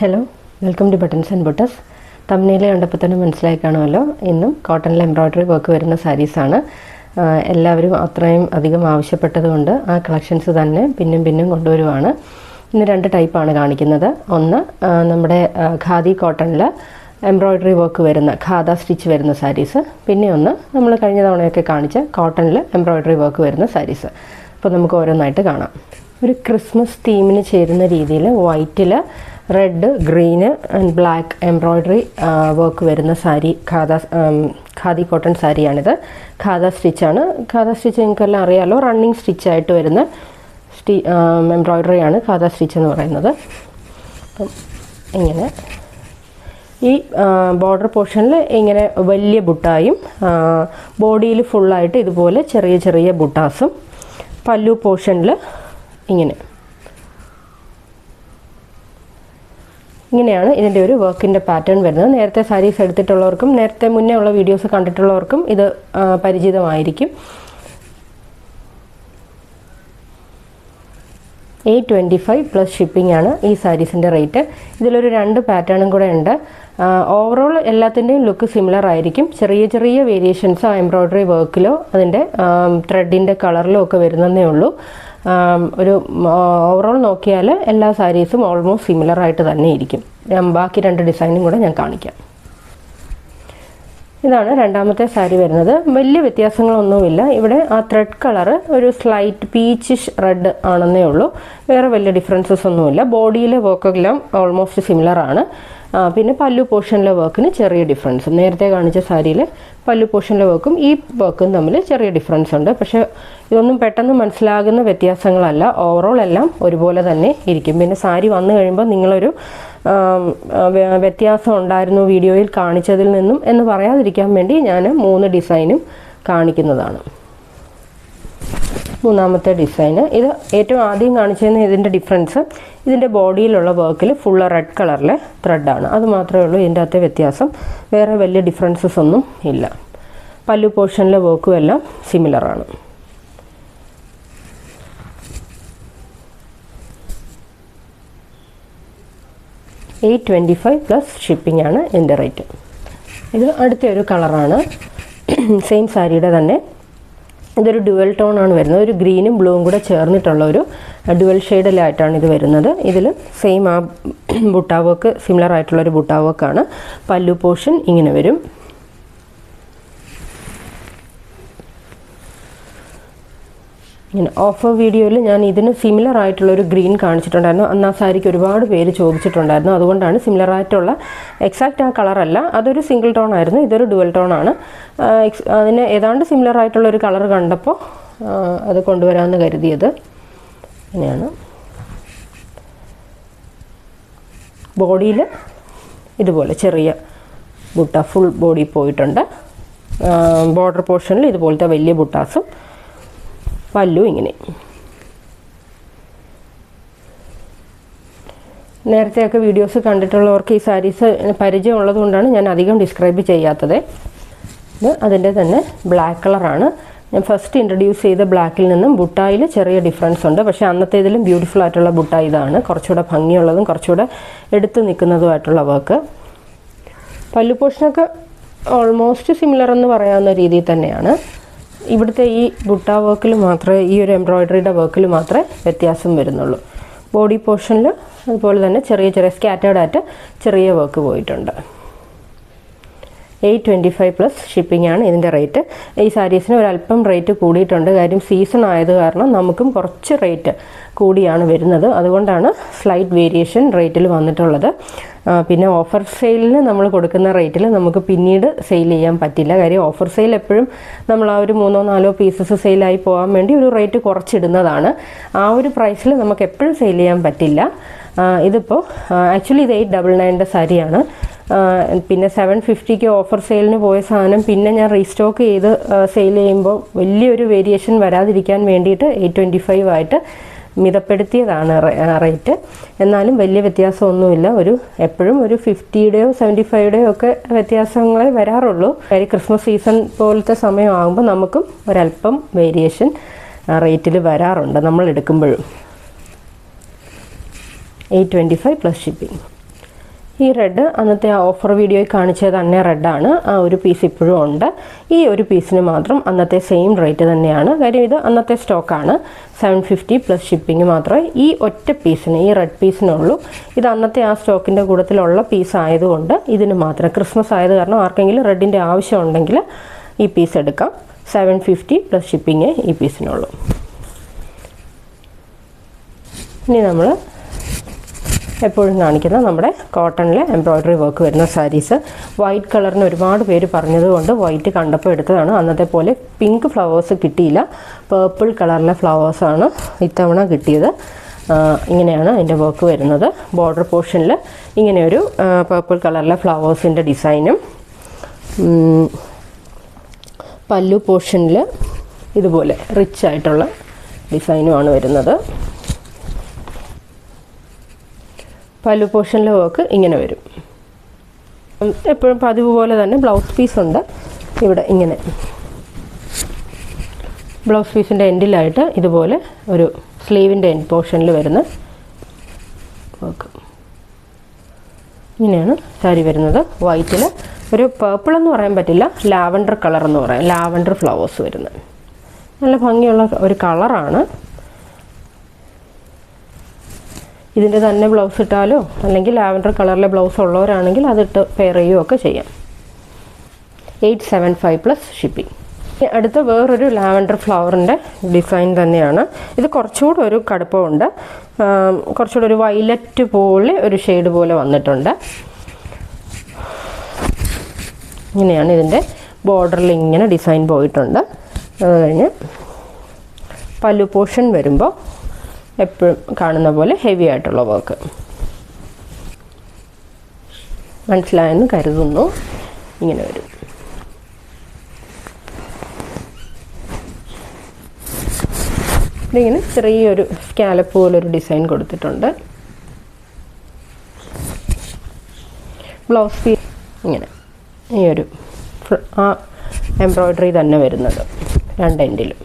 Hello, welcome to buttons and ബട്ടസ്. തമ്മിൽ കണ്ടപ്പോൾ തന്നെ മനസ്സിലായി കാണുമല്ലോ, ഇന്നും കോട്ടണിൽ എംബ്രോയ്ഡറി വർക്ക് വരുന്ന സാരീസാണ്. എല്ലാവരും അത്രയും അധികം ആവശ്യപ്പെട്ടതുകൊണ്ട് ആ കളക്ഷൻസ് തന്നെ പിന്നും കൊണ്ടുവരുവാണ്. ഇന്ന് രണ്ട് ടൈപ്പാണ് കാണിക്കുന്നത്. ഒന്ന് നമ്മുടെ ഖാദി കോട്ടണിൽ എംബ്രോയ്ഡറി വർക്ക് വരുന്ന ഖാദ സ്റ്റിച്ച് വരുന്ന സാരീസ്, പിന്നെ ഒന്ന് നമ്മൾ കഴിഞ്ഞ തവണയൊക്കെ കാണിച്ച കോട്ടണിൽ എംബ്രോയ്ഡറി വർക്ക് വരുന്ന സാരീസ്. അപ്പോൾ നമുക്ക് ഓരോന്നായിട്ട് കാണാം. ഒരു ക്രിസ്മസ് തീമിന് ചേരുന്ന രീതിയിൽ വൈറ്റിൽ red, green and black embroidery work വരുന്ന സാരി ഖാദി കോട്ടൺ സാരിയാണിത്. ഖാദ സ്റ്റിച്ചാണ്. ഖാദ സ്റ്റിച്ച് നിങ്ങൾക്കെല്ലാം അറിയാമല്ലോ, റണ്ണിങ് സ്റ്റിച്ചായിട്ട് വരുന്ന എംബ്രോയ്ഡറിയാണ് ഖാദ സ്റ്റിച്ച് എന്ന് പറയുന്നത്. അപ്പം ഇങ്ങനെ ഈ ബോർഡർ പോർഷനിൽ ഇങ്ങനെ വലിയ ബുട്ടായും ബോഡിയിൽ ഫുള്ളായിട്ട് ഇതുപോലെ ചെറിയ ചെറിയ ബുട്ടാസും, പല്ലു പോർഷനിൽ ഇങ്ങനെയാണ് ഇതിൻ്റെ ഒരു വർക്കിൻ്റെ പാറ്റേൺ വരുന്നത്. നേരത്തെ സാരീസ് എടുത്തിട്ടുള്ളവർക്കും നേരത്തെ മുന്നേ ഉള്ള വീഡിയോസ് കണ്ടിട്ടുള്ളവർക്കും ഇത് പരിചിതമായിരിക്കും. 825 പ്ലസ് ഷിപ്പിംഗ് ആണ് ഈ സാരീസിൻ്റെ റേറ്റ്. ഇതിലൊരു 2 പാറ്റേണും കൂടെ ഉണ്ട്. ഓവറോൾ എല്ലാത്തിൻ്റെയും ലുക്ക് സിമിലർ ആയിരിക്കും. ചെറിയ ചെറിയ വേരിയേഷൻസ് ആ എംബ്രോയ്ഡറി വർക്കിലോ അതിൻ്റെ ത്രെഡിൻ്റെ കളറിലോ ഒക്കെ വരുന്നതേ ഉള്ളൂ. ഒരു ഓവറോൾ നോക്കിയാൽ എല്ലാ സാരീസും ഓൾമോസ്റ്റ് സിമിലർ ആയിട്ട് തന്നെ ഇരിക്കും. ബാക്കി 2 ഡിസൈനും കൂടെ ഞാൻ കാണിക്കാം. ഇതാണ് രണ്ടാമത്തെ സാരി വരുന്നത്. വലിയ വ്യത്യാസങ്ങളൊന്നുമില്ല. ഇവിടെ ആ ത്രെഡ് കളറ് ഒരു സ്ലൈറ്റ് പീച്ചിഷ് റെഡ് ആണെന്നേ ഉള്ളൂ. വേറെ വലിയ ഡിഫറൻസസ് ഒന്നുമില്ല. ബോഡിയിലെ വർക്കെല്ലാം ഓൾമോസ്റ്റ് സിമിലർ ആണ്. പിന്നെ പല്ലു പോർഷനിലെ വർക്കിന് ചെറിയ ഡിഫറൻസ്. നേരത്തെ കാണിച്ച സാരിയിൽ പല്ലു പോർഷനിലെ വർക്കും ഈ വർക്കും തമ്മിൽ ചെറിയ ഡിഫറൻസ് ഉണ്ട്. പക്ഷേ ഇതൊന്നും പെട്ടെന്ന് മനസ്സിലാകുന്ന വ്യത്യാസങ്ങളല്ല. ഓവറോൾ എല്ലാം ഒരുപോലെ തന്നെ ഇരിക്കും. പിന്നെ സാരി വന്നു കഴിയുമ്പോൾ നിങ്ങളൊരു വ്യത്യാസം ഉണ്ടായിരുന്നു വീഡിയോയിൽ കാണിച്ചതിൽ നിന്നും എന്ന് പറയാതിരിക്കാൻ വേണ്ടി ഞാൻ 3 ഡിസൈനും കാണിക്കുന്നതാണ്. മൂന്നാമത്തെ ഡിസൈന് ഇത് ഏറ്റവും ആദ്യം കാണിച്ചതിന് ഇതിൻ്റെ ഡിഫറൻസ്, ഇതിൻ്റെ ബോഡിയിലുള്ള വർക്കിൽ ഫുള്ള് റെഡ് കളറിലെ ത്രെഡാണ്. അത് മാത്രമേ ഉള്ളൂ ഇതിൻ്റെ അകത്തെ വ്യത്യാസം. വേറെ വലിയ ഡിഫറൻസസ് ഒന്നും ഇല്ല. പല്ലു പോർഷനിലെ വർക്കും എല്ലാം സിമിലറാണ്. $825 പ്ലസ് ഷിപ്പിംഗ് ആണ് ഇതിൻ്റെ റേറ്റ്. ഇത് അടുത്തൊരു കളറാണ്. സെയിം സാരിയുടെ തന്നെ ഇതൊരു ഡുവൽ ടോൺ ആണ് വരുന്നത്. ഒരു ഗ്രീനും ബ്ലൂവും കൂടെ ചേർന്നിട്ടുള്ള ഒരു ഡുവൽ ഷെയ്ഡിലായിട്ടാണ് ഇത് വരുന്നത്. ഇതിൽ സെയിം ആ ബുട്ടാ വർക്ക് സിമിലർ ആയിട്ടുള്ളൊരു ബുട്ടാ വർക്കാണ്. പല്ലു പോർഷൻ ഇങ്ങനെ വരും. ഇങ്ങനെ ഓഫർ വീഡിയോയിൽ ഞാൻ ഇതിന് സിമിലർ ആയിട്ടുള്ളൊരു ഗ്രീൻ കാണിച്ചിട്ടുണ്ടായിരുന്നു. അന്ന് ആ സാരിക്ക് ഒരുപാട് പേര് ചോദിച്ചിട്ടുണ്ടായിരുന്നു. അതുകൊണ്ടാണ് സിമിലർ ആയിട്ടുള്ള എക്സാക്റ്റ് ആ കളറല്ല, അതൊരു സിംഗിൾ ടോൺ ആയിരുന്നു. ഇതൊരു ഡുവൽ ടോൺ ആണ്. അതിന് ഏതാണ്ട് സിമിലർ ആയിട്ടുള്ളൊരു കളർ കണ്ടപ്പോൾ അത് കൊണ്ടുവരാമെന്ന് കരുതിയത്. ഇങ്ങനെയാണ് ബോഡിയിൽ ഇതുപോലെ ചെറിയ ബുട്ട ഫുൾ ബോഡി പോയിട്ടുണ്ട്. ബോർഡർ പോർഷനിൽ ഇതുപോലത്തെ വലിയ ബുട്ടാസും, പല്ലു ഇങ്ങനെ. നേരത്തെയൊക്കെ വീഡിയോസ് കണ്ടിട്ടുള്ളവർക്ക് ഈ സാരീസ് പരിചയമുള്ളത് കൊണ്ടാണ് ഞാൻ അധികം ഡിസ്ക്രൈബ് ചെയ്യാത്തത്. ഇത് അതിൻ്റെ തന്നെ ബ്ലാക്ക് കളറാണ്. ഞാൻ ഫസ്റ്റ് ഇൻട്രൊഡ്യൂസ് ചെയ്ത ബ്ലാക്കിൽ നിന്നും ബുട്ടായിൽ ചെറിയ ഡിഫറൻസ് ഉണ്ട്. പക്ഷേ അന്നത്തേതിലും ബ്യൂട്ടിഫുൾ ആയിട്ടുള്ള ബുട്ട ഇതാണ്. കുറച്ചുകൂടെ ഭംഗിയുള്ളതും കുറച്ചുകൂടെ എടുത്തു നിൽക്കുന്നതുമായിട്ടുള്ള വർക്ക്. പല്ലു പോർഷനൊക്കെ ഓൾമോസ്റ്റ് സിമിലർ എന്ന് പറയാവുന്ന രീതിയിൽ തന്നെയാണ്. ഇവിടുത്തെ ഈ ബുട്ടാ വർക്കിൽ മാത്രമേ, ഈ ഒരു എംബ്രോയ്ഡറിയുടെ വർക്കിൽ മാത്രമേ വ്യത്യാസം വരുന്നുള്ളൂ. ബോഡി പോർഷനിൽ അതുപോലെ തന്നെ ചെറിയ ചെറിയ സ്കാറ്റേർഡ് ആയിട്ട് ചെറിയ വർക്ക് പോയിട്ടുണ്ട്. 825 പ്ലസ് ഷിപ്പിംഗ് ആണ് ഇതിൻ്റെ റേറ്റ്. ഈ സാരീസിന് ഒരല്പം റേറ്റ് കൂടിയിട്ടുണ്ട്. കാര്യം സീസൺ ആയത് കാരണം നമുക്കും കുറച്ച് റേറ്റ് കൂടിയാണ് വരുന്നത്. അതുകൊണ്ടാണ് സ്ലൈറ്റ് വേരിയേഷൻ റേറ്റിൽ വന്നിട്ടുള്ളത്. പിന്നെ ഓഫർ സെയിലിന് നമ്മൾ കൊടുക്കുന്ന റേറ്റിൽ നമുക്ക് പിന്നീട് സെയിൽ ചെയ്യാൻ പറ്റില്ല. കാര്യം ഓഫർ സെയിൽ എപ്പോഴും നമ്മൾ ആ ഒരു 3-4 പീസസ് സെയിലായി പോകാൻ വേണ്ടി ഒരു റേറ്റ് കുറച്ചിടുന്നതാണ്. ആ ഒരു പ്രൈസിൽ നമുക്ക് എപ്പോഴും സെയിൽ ചെയ്യാൻ പറ്റില്ല. ഇതിപ്പോൾ ആക്ച്വലി ഇത് 899ൻ്റെ സാരിയാണ്. പിന്നെ 750ക്ക് ഓഫർ സെയിലിന് പോയ സാധനം പിന്നെ ഞാൻ റീസ്റ്റോക്ക് ചെയ്ത് സെയിൽ ചെയ്യുമ്പോൾ വലിയൊരു വേരിയേഷൻ വരാതിരിക്കാൻ വേണ്ടിയിട്ട് 825 ആയിട്ട് മിതപ്പെടുത്തിയതാണ് റേറ്റ്. എന്നാലും വലിയ വ്യത്യാസമൊന്നുമില്ല. എപ്പോഴും ഒരു 50യുടെയോ 75യുടെയോ ഒക്കെ വ്യത്യാസങ്ങളെ വരാറുള്ളൂ. കാര്യം ക്രിസ്മസ് സീസൺ പോലത്തെ സമയമാകുമ്പോൾ നമുക്കും ഒരല്പം വേരിയേഷൻ റേറ്റിൽ വരാറുണ്ട് നമ്മൾ എടുക്കുമ്പോഴും. 825 പ്ലസ് ഷിപ്പിംഗ്. ഈ റെഡ് അന്നത്തെ ഓഫർ വീഡിയോയിൽ കാണിച്ചത് തന്നെ റെഡാണ്. ആ ഒരു പീസ് ഇപ്പോഴും ഉണ്ട്. ഈ ഒരു പീസിന് മാത്രം അന്നത്തെ സെയിം റേറ്റ് തന്നെയാണ്. കാര്യം ഇത് അന്നത്തെ സ്റ്റോക്കാണ്. 750 പ്ലസ് ഷിപ്പിംഗ് മാത്രമേ ഈ ഒറ്റ പീസിന്, ഈ റെഡ് പീസിനുള്ളൂ. ഇത് അന്നത്തെ ആ സ്റ്റോക്കിൻ്റെ കൂട്ടത്തിലുള്ള പീസ് ആയതുകൊണ്ട് ഇതിന് മാത്രം, ക്രിസ്മസ് ആയത് കാരണം ആർക്കെങ്കിലും റെഡിൻ്റെ ആവശ്യമുണ്ടെങ്കിൽ ഈ പീസ് എടുക്കാം. 750 പ്ലസ് ഷിപ്പിംഗ് ഈ പീസിനുള്ളൂ. ഇനി നമ്മൾ എപ്പോഴും കാണിക്കുന്ന നമ്മുടെ കോട്ടണിലെ എംബ്രോയ്ഡറി വർക്ക് വരുന്ന സാരീസ്. വൈറ്റ് കളറിന് ഒരുപാട് പേര് പറഞ്ഞതുകൊണ്ട് വൈറ്റ് കണ്ടപ്പോൾ എടുത്തതാണ്. അന്നത്തെ പോലെ പിങ്ക് ഫ്ലവേഴ്സ് കിട്ടിയില്ല. പേർപ്പിൾ കളറിലെ ഫ്ലവേഴ്സാണ് ഇത്തവണ കിട്ടിയത്. ഇങ്ങനെയാണ് അതിൻ്റെ വർക്ക് വരുന്നത്. ബോർഡർ പോർഷനിൽ ഇങ്ങനെയൊരു പേർപ്പിൾ കളറിലെ ഫ്ലവേഴ്സിൻ്റെ ഡിസൈനും, പല്ലു പോർഷനിൽ ഇതുപോലെ റിച്ച് ആയിട്ടുള്ള ഡിസൈനുമാണ് വരുന്നത്. പല്ലു പോർഷനിലെ വർക്ക് ഇങ്ങനെ വരും. എപ്പോഴും പതിവ് പോലെ തന്നെ ബ്ലൗസ് പീസ് ഉണ്ട്. ഇവിടെ ഇങ്ങനെ ബ്ലൗസ് പീസിൻ്റെ എൻഡിലായിട്ട് ഇതുപോലെ ഒരു സ്ലീവിൻ്റെ എൻഡ് പോർഷനിൽ വരുന്ന വർക്ക്. ഇങ്ങനെയാണ് സാരി വരുന്നത്. വൈറ്റിൽ ഒരു പേർപ്പിൾ എന്ന് പറയാൻ പറ്റില്ല, ലാവൻഡർ കളർ എന്ന് പറയാം. ലാവൻഡർ ഫ്ലവേഴ്സ് വരുന്നത് നല്ല ഭംഗിയുള്ള ഒരു കളറാണ്. ഇതിൻ്റെ തന്നെ ബ്ലൗസ് ഇട്ടാലോ അല്ലെങ്കിൽ ലാവൻഡർ കളറിലെ ബ്ലൗസ് ഉള്ളവരാണെങ്കിൽ അതിട്ട് പെയർ ചെയ്യുകയോ ഒക്കെ ചെയ്യാം. 875 പ്ലസ് ഷിപ്പിംഗ്. അടുത്ത വേറൊരു ലാവൻഡർ ഫ്ലവറിൻ്റെ ഡിസൈൻ തന്നെയാണ്. ഇത് കുറച്ചുകൂടെ ഒരു കടുപ്പമുണ്ട്. കുറച്ചുകൂടെ ഒരു വയലറ്റ് പോലെ ഒരു ഷെയ്ഡ് പോലെ വന്നിട്ടുണ്ട്. ഇങ്ങനെയാണ് ഇതിൻ്റെ ബോർഡറിൽ ഇങ്ങനെ ഡിസൈൻ പോയിട്ടുണ്ട്. അത് കഴിഞ്ഞ് പല്ലു പോർഷൻ വരുമ്പോൾ എപ്പോഴും കാണുന്ന പോലെ ഹെവി ആയിട്ടുള്ള വർക്ക്. മനസ്സിലായെന്ന് കരുതുന്നു. ഇങ്ങനെ വരും. ഇതിങ്ങനെ ചെറിയൊരു സ്കാലപ്പ് പോലൊരു ഡിസൈൻ കൊടുത്തിട്ടുണ്ട്. ബ്ലൗസ് പീസ് ഇങ്ങനെ ഈ ഒരു ആ എംബ്രോയ്ഡറി തന്നെ വരുന്നത് രണ്ട് എൻഡിലും.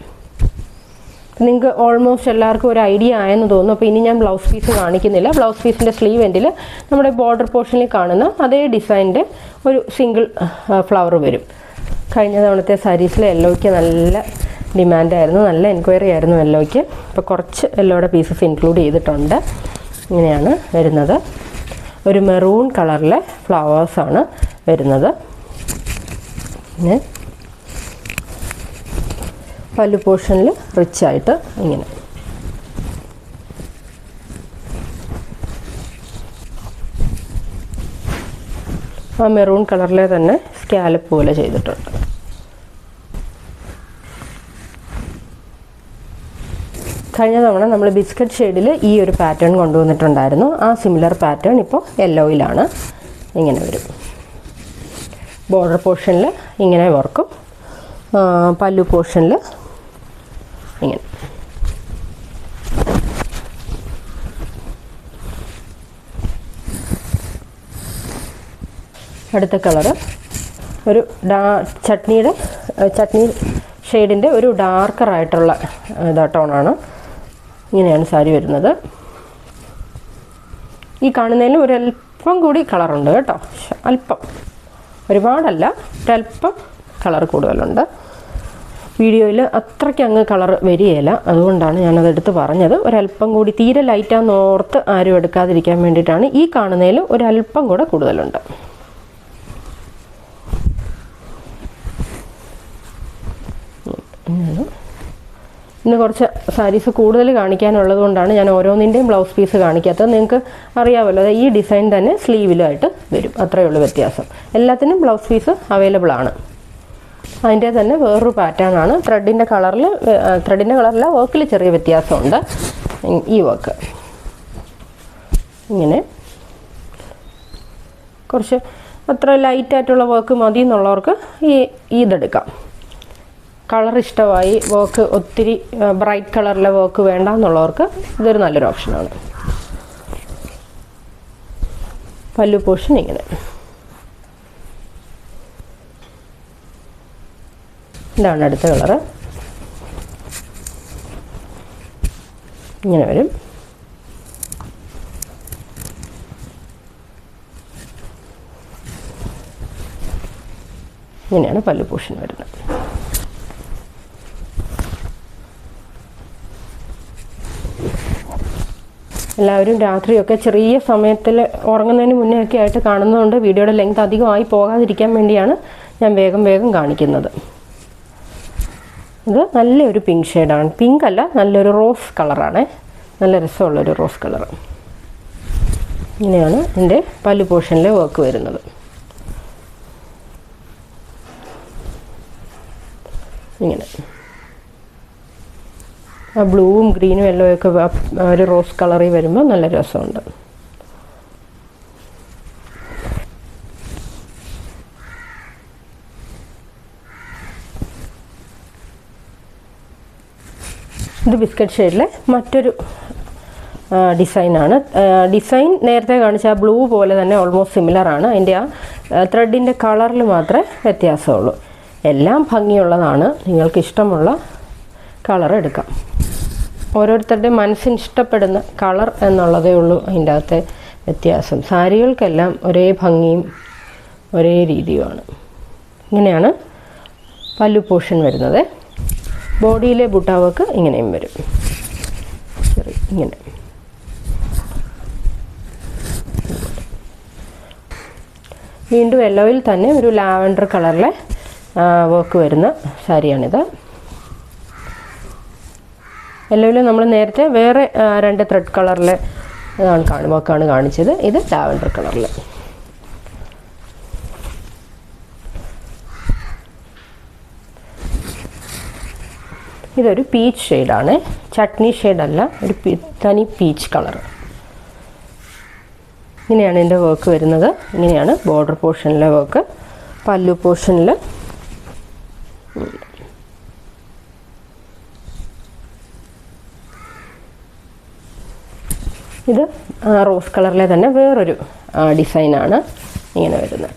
നിങ്ങൾക്ക് ഓൾമോസ്റ്റ് എല്ലാവർക്കും ഒരു ഐഡിയ ആയെന്ന് തോന്നുന്നു. അപ്പോൾ ഇനി ഞാൻ ബ്ലൗസ് പീസ് കാണിക്കുന്നില്ല. ബ്ലൗസ് പീസിൻ്റെ സ്ലീവ് എൻഡിൽ നമ്മുടെ ബോർഡർ പോർഷനിൽ കാണുന്ന അതേ ഡിസൈനിൻ്റെ ഒരു സിംഗിൾ ഫ്ലവർ വരും. കഴിഞ്ഞ തവണത്തെ സാരീസിൽ യെല്ലോയ്ക്ക് നല്ല ഡിമാൻഡായിരുന്നു, നല്ല എൻക്വയറി ആയിരുന്നു യെല്ലോയ്ക്ക്. അപ്പോൾ കുറച്ച് യെല്ലോയുടെ പീസസ് ഇൻക്ലൂഡ് ചെയ്തിട്ടുണ്ട്. ഇങ്ങനെയാണ് വരുന്നത്. ഒരു മെറൂൺ കളറിലെ ഫ്ലവേഴ്സാണ് വരുന്നത്. പിന്നെ പല്ലു പോർഷനിൽ റിച്ചായിട്ട് ഇങ്ങനെ. ആ മെറൂൺ കളറിലെ തന്നെ സ്കാലപ്പ് പോലെ ചെയ്തിട്ടുണ്ട്. കഴിഞ്ഞ തവണ നമ്മൾ ബിസ്ക്കറ്റ് ഷെയ്ഡിൽ ഈ ഒരു പാറ്റേൺ കൊണ്ടുവന്നിട്ടുണ്ടായിരുന്നു. ആ സിമിലർ പാറ്റേൺ ഇപ്പോൾ യെല്ലോയിലാണ്. ഇങ്ങനെ വരും. ബോർഡർ പോർഷനിൽ ഇങ്ങനെ വർക്കും, പല്ലു പോർഷനിൽ ഇങ്ങനെ. അടുത്ത കളറ് ഒരു ചട്നി ഷെയ്ഡിൻ്റെ ഒരു ഡാർക്കറായിട്ടുള്ള ടോണാണ്. ഇങ്ങനെയാണ് സാരി വരുന്നത്. ഈ കാണുന്നതിലും ഒരല്പം കൂടി കളറുണ്ട് കേട്ടോ. അല്പം, ഒരുപാടല്ല, ഒരല്പം കളർ കൂടുതലുണ്ട്. വീഡിയോയിൽ അത്രയ്ക്ക് അങ്ങ് കളർ വരികയില്ല, അതുകൊണ്ടാണ് ഞാനതെടുത്ത് പറഞ്ഞത്. ഒരല്പം കൂടി, തീരെ ലൈറ്റാന്ന് ഓർത്ത് ആരും എടുക്കാതിരിക്കാൻ വേണ്ടിയിട്ടാണ്. ഈ കാണുന്നതിൽ ഒരല്പം കൂടെ കൂടുതലുണ്ട്. ഇന്ന് കുറച്ച് സാരീസ് കൂടുതൽ കാണിക്കാനുള്ളത് കൊണ്ടാണ് ഞാൻ ഓരോന്നിൻ്റെയും ബ്ലൗസ് പീസ് കാണിക്കാത്തത്. നിങ്ങൾക്ക് അറിയാമല്ലോ, ഈ ഡിസൈൻ തന്നെ സ്ലീവിലായിട്ട് വരും, അത്രയേ ഉള്ളൂ വ്യത്യാസം. എല്ലാത്തിനും ബ്ലൗസ് പീസ് അവൈലബിൾ ആണ്. അതിൻ്റെ തന്നെ വേറൊരു പാറ്റേൺ ആണ്. ത്രെഡിൻ്റെ കളറിലെ വർക്കിൽ ചെറിയ വ്യത്യാസമുണ്ട്. ഈ വർക്ക് ഇങ്ങനെ കുറച്ച് അത്ര ലൈറ്റായിട്ടുള്ള വർക്ക് മതി എന്നുള്ളവർക്ക് ഇതെടുക്കാം. കളർ ഇഷ്ടമായി, വർക്ക് ഒത്തിരി ബ്രൈറ്റ് കളറിലെ വർക്ക് വേണ്ട എന്നുള്ളവർക്ക് ഇതൊരു നല്ലൊരു ഓപ്ഷനാണ്. പല്ലു പോർഷൻ ഇങ്ങനെ. ഇതാണ് അടുത്ത കളറ്. ഇങ്ങനെ വരും. ഇങ്ങനെയാണ് പല്ലു പോർഷൻ വരുന്നത്. എല്ലാവരും രാത്രിയൊക്കെ ചെറിയ സമയത്തിൽ ഉറങ്ങുന്നതിന് മുന്നേ ഒക്കെ ആയിട്ട് കാണുന്നതുകൊണ്ട് വീഡിയോയുടെ ലെങ്ത് അധികമായി പോകാതിരിക്കാൻ വേണ്ടിയാണ് ഞാൻ വേഗം കാണിക്കുന്നത്. ഇത് നല്ലൊരു പിങ്ക് ഷെയ്ഡാണ്. പിങ്ക് അല്ല, നല്ലൊരു റോസ് കളറാണ്. നല്ല രസമുള്ളൊരു റോസ് കളർ. ഇങ്ങനെയാണ് എൻ്റെ പല്ലു പോർഷനിലെ വർക്ക് വരുന്നത്. ഇങ്ങനെ ആ ബ്ലൂവും ഗ്രീനും യെല്ലോ ഒക്കെ ഒരു റോസ് കളറിൽ വരുമ്പോൾ നല്ല രസമുണ്ട്. ഇത് ബിസ്ക്കറ്റ് ഷെയ്ഡിലെ മറ്റൊരു ഡിസൈനാണ്. ഡിസൈൻ നേരത്തെ കാണിച്ച ആ ബ്ലൂ പോലെ തന്നെ ഓൾമോസ്റ്റ് സിമിലറാണ്. അതിൻ്റെ ആ ത്രെഡിൻ്റെ കളറിൽ മാത്രമേ വ്യത്യാസമുള്ളൂ. എല്ലാം ഭംഗിയുള്ളതാണ്. നിങ്ങൾക്ക് ഇഷ്ടമുള്ള കളർ എടുക്കാം. ഓരോരുത്തരുടെ മനസ്സിന് ഇഷ്ടപ്പെടുന്ന കളർ എന്നുള്ളതേ ഉള്ളൂ അതിൻ്റെ അകത്തെ വ്യത്യാസം. സാരികൾക്കെല്ലാം ഒരേ ഭംഗിയും ഒരേ രീതിയുമാണ്. ഇങ്ങനെയാണ് പല്ലു പോർഷൻ വരുന്നത്. ബോഡിയിലെ ബുട്ടാ വർക്ക് ഇങ്ങനെയും വരും. ഇങ്ങനെ വീണ്ടും യെല്ലോയിൽ തന്നെ ഒരു ലാവൻഡർ കളറിലെ വർക്ക് വരുന്ന സാരിയാണിത്. യെല്ലോയിൽ നമ്മൾ നേരത്തെ വേറെ 2 ത്രെഡ് കളറിലെ വർക്കാണ് കാണിച്ചത്. ഇത് ലാവൻഡർ കളറിൽ. ഇതൊരു പീച്ച് ഷെയ്ഡാണ്. ചട്നി ഷെയ്ഡല്ല, ഒരു തനി പീച്ച് കളർ. ഇങ്ങനെയാണ് ഇതിൻ്റെ വർക്ക് വരുന്നത്. ഇങ്ങനെയാണ് ബോർഡർ പോർഷനിലെ വർക്ക്. പല്ലു പോർഷനിൽ ഇത് റോസ് കളറിലെ തന്നെ വേറൊരു ഡിസൈനാണ് ഇങ്ങനെ വരുന്നത്.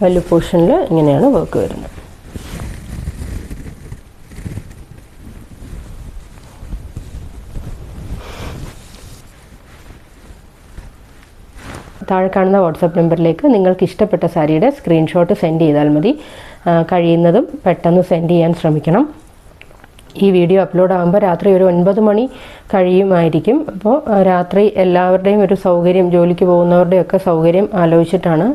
പല്ലു പോർഷനിൽ ഇങ്ങനെയാണ് വർക്ക് വരുന്നത്. താഴെ കാണുന്ന വാട്സാപ്പ് നമ്പറിലേക്ക് നിങ്ങൾക്ക് ഇഷ്ടപ്പെട്ട സാരിയുടെ സ്ക്രീൻഷോട്ട് സെൻഡ് ചെയ്താൽ മതി. കഴിയുന്നതും പെട്ടെന്ന് സെൻഡ് ചെയ്യാൻ ശ്രമിക്കണം. ഈ വീഡിയോ അപ്ലോഡ് ആകുമ്പോൾ രാത്രി ഒരു 9 മണി കഴിയുമായിരിക്കും. അപ്പോൾ രാത്രി എല്ലാവരുടെയും ഒരു സൗകര്യം, ജോലിക്ക് പോകുന്നവരുടെയൊക്കെ സൗകര്യം ആലോചിച്ചിട്ടാണ്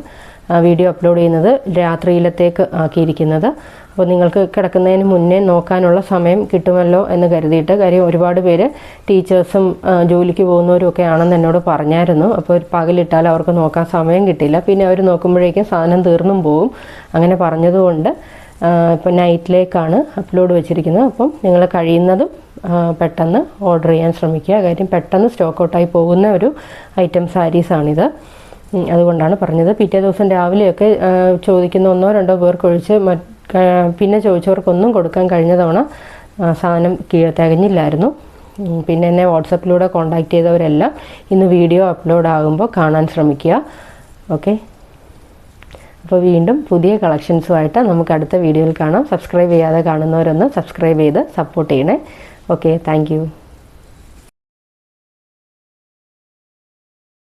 വീഡിയോ അപ്ലോഡ് ചെയ്യുന്നത്, രാത്രിയിലത്തേക്ക് ആക്കിയിരിക്കുന്നത്. അപ്പോൾ നിങ്ങൾക്ക് കിടക്കുന്നതിന് മുന്നേ നോക്കാനുള്ള സമയം കിട്ടുമല്ലോ എന്ന് കരുതിയിട്ട്. കാര്യം ഒരുപാട് പേര് ടീച്ചേഴ്സും ജോലിക്ക് പോകുന്നവരും ഒക്കെ ആണെന്ന് എന്നോട് പറഞ്ഞായിരുന്നു. അപ്പോൾ പകലിട്ടാൽ അവർക്ക് നോക്കാൻ സമയം കിട്ടില്ല. പിന്നെ അവർ നോക്കുമ്പോഴേക്കും സാധനം തീർന്നും പോകും. അങ്ങനെ പറഞ്ഞതുകൊണ്ട് ഇപ്പോൾ നൈറ്റിലേക്കാണ് അപ്ലോഡ് വെച്ചിരിക്കുന്നത്. അപ്പം നിങ്ങൾ കഴിയുന്നതും പെട്ടെന്ന് ഓർഡർ ചെയ്യാൻ ശ്രമിക്കുക. കാര്യം പെട്ടെന്ന് സ്റ്റോക്ക് ഔട്ടായി പോകുന്ന ഒരു ഐറ്റം സാരീസാണിത്. അതുകൊണ്ടാണ് പറഞ്ഞത്. പിറ്റേ ദിവസം രാവിലെയൊക്കെ ചോദിക്കുന്ന 1-2 പേർക്കൊഴിച്ച് പിന്നെ ചോദിച്ചവർക്കൊന്നും കൊടുക്കാൻ കഴിഞ്ഞ തവണ സാധനം തികഞ്ഞില്ലായിരുന്നു. പിന്നെ എന്നെ വാട്സപ്പിലൂടെ കോൺടാക്റ്റ് ചെയ്തവരെല്ലാം ഇന്ന് വീഡിയോ അപ്ലോഡ് ആകുമ്പോൾ കാണാൻ ശ്രമിക്കുക. ഓക്കെ, അപ്പോൾ വീണ്ടും പുതിയ കളക്ഷൻസുമായിട്ട് നമുക്ക് അടുത്ത വീഡിയോയിൽ കാണാം. സബ്സ്ക്രൈബ് ചെയ്യാതെ കാണുന്നവരൊന്ന് സബ്സ്ക്രൈബ് ചെയ്ത് സപ്പോർട്ട് ചെയ്യണേ. Okay, thank you.